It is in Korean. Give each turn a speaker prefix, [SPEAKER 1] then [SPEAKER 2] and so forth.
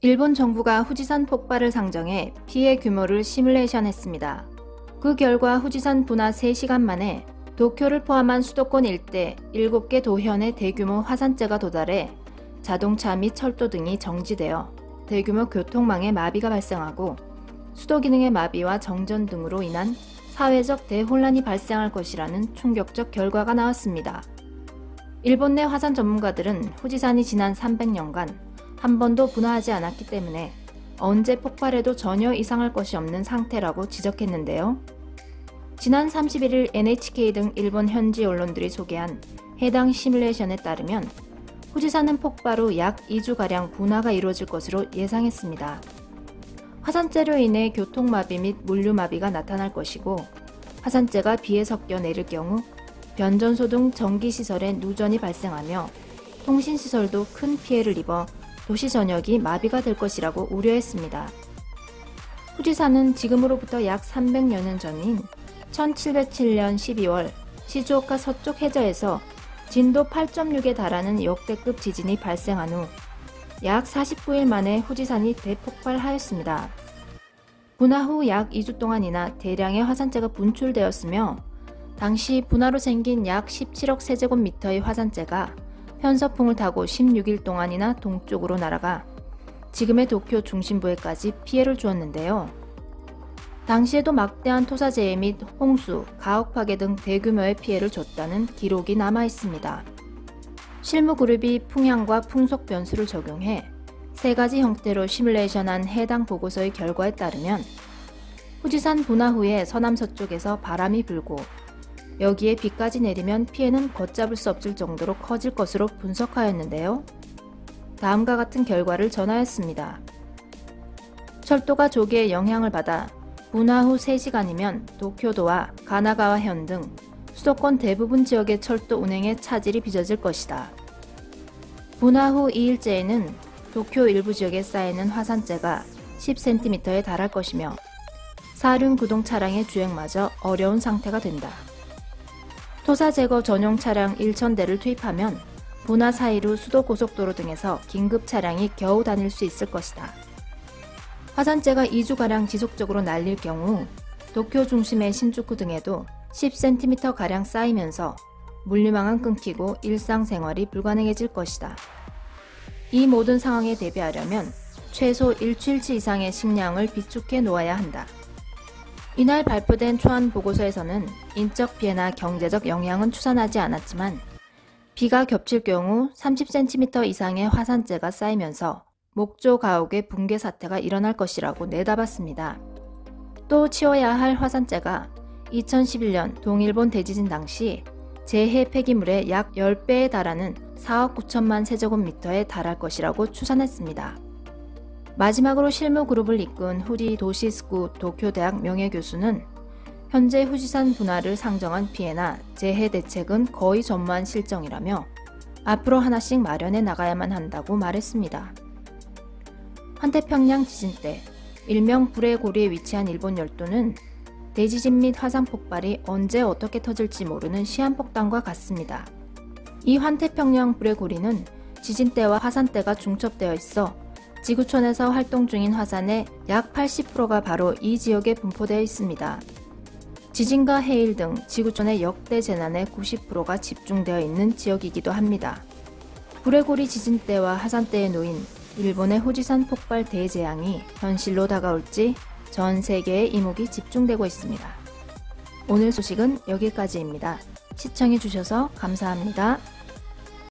[SPEAKER 1] 일본 정부가 후지산 폭발을 상정해 피해 규모를 시뮬레이션했습니다. 그 결과 후지산 분화 3시간 만에 도쿄를 포함한 수도권 일대 7개 도현의 대규모 화산재가 도달해 자동차 및 철도 등이 정지되어 대규모 교통망에 마비가 발생하고 수도 기능의 마비와 정전 등으로 인한 사회적 대혼란이 발생할 것이라는 충격적 결과가 나왔습니다. 일본 내 화산 전문가들은 후지산이 지난 300년간 한 번도 분화하지 않았기 때문에 언제 폭발해도 전혀 이상할 것이 없는 상태라고 지적했는데요. 지난 31일 NHK 등 일본 현지 언론들이 소개한 해당 시뮬레이션에 따르면 후지산은 폭발 후 약 2주가량 분화가 이루어질 것으로 예상했습니다. 화산재로 인해 교통마비 및 물류마비가 나타날 것이고 화산재가 비에 섞여 내릴 경우 변전소 등 전기시설에 누전이 발생하며 통신시설도 큰 피해를 입어 도시 전역이 마비가 될 것이라고 우려했습니다. 후지산은 지금으로부터 약 300여 년 전인 1707년 12월 시즈오카 서쪽 해저에서 진도 8.6에 달하는 역대급 지진이 발생한 후 약 49일 만에 후지산이 대폭발하였습니다. 분화 후 약 2주 동안이나 대량의 화산재가 분출되었으며 당시 분화로 생긴 약 17억 세제곱미터의 화산재가 편서풍을 타고 16일 동안이나 동쪽으로 날아가 지금의 도쿄 중심부에까지 피해를 주었는데요. 당시에도 막대한 토사재해 및 홍수, 가옥 파괴 등 대규모의 피해를 줬다는 기록이 남아있습니다. 실무그룹이 풍향과 풍속 변수를 적용해 3가지 형태로 시뮬레이션한 해당 보고서의 결과에 따르면 후지산 분화 후에 서남서쪽에서 바람이 불고 여기에 비까지 내리면 피해는 걷잡을 수 없을 정도로 커질 것으로 분석하였는데요. 다음과 같은 결과를 전하였습니다. 철도가 조기에 영향을 받아 분화 후 3시간이면 도쿄도와 가나가와현 등 수도권 대부분 지역의 철도 운행에 차질이 빚어질 것이다. 분화 후 2일째에는 도쿄 일부 지역에 쌓이는 화산재가 10cm에 달할 것이며 사륜 구동 차량의 주행마저 어려운 상태가 된다. 토사 제거 전용 차량 1,000대를 투입하면 분화 사이로 수도고속도로 등에서 긴급 차량이 겨우 다닐 수 있을 것이다. 화산재가 2주가량 지속적으로 날릴 경우 도쿄 중심의 신주쿠 등에도 10cm가량 쌓이면서 물류망은 끊기고 일상생활이 불가능해질 것이다. 이 모든 상황에 대비하려면 최소 일주일치 이상의 식량을 비축해 놓아야 한다. 이날 발표된 초안 보고서에서는 인적 피해나 경제적 영향은 추산하지 않았지만 비가 겹칠 경우 30cm 이상의 화산재가 쌓이면서 목조 가옥의 붕괴 사태가 일어날 것이라고 내다봤습니다. 또 치워야 할 화산재가 2011년 동일본 대지진 당시 재해 폐기물의 약 10배에 달하는 4억 9천만 세제곱미터에 달할 것이라고 추산했습니다. 마지막으로 실무그룹을 이끈 후지 도시스쿠 도쿄대학 명예교수는 현재 후지산 분화를 상정한 피해나 재해 대책은 거의 전무한 실정이라며 앞으로 하나씩 마련해 나가야만 한다고 말했습니다. 환태평양 지진 때 일명 불의 고리에 위치한 일본 열도는 대지진 및 화산 폭발이 언제 어떻게 터질지 모르는 시한폭탄과 같습니다. 이 환태평양 불의 고리는 지진 때와 화산 때가 중첩되어 있어 지구촌에서 활동 중인 화산의 약 80%가 바로 이 지역에 분포되어 있습니다. 지진과 해일 등 지구촌의 역대 재난의 90%가 집중되어 있는 지역이기도 합니다. 불의 고리 지진 때와 화산 때에 놓인 일본의 후지산 폭발 대재앙이 현실로 다가올지 전 세계의 이목이 집중되고 있습니다. 오늘 소식은 여기까지입니다. 시청해주셔서 감사합니다.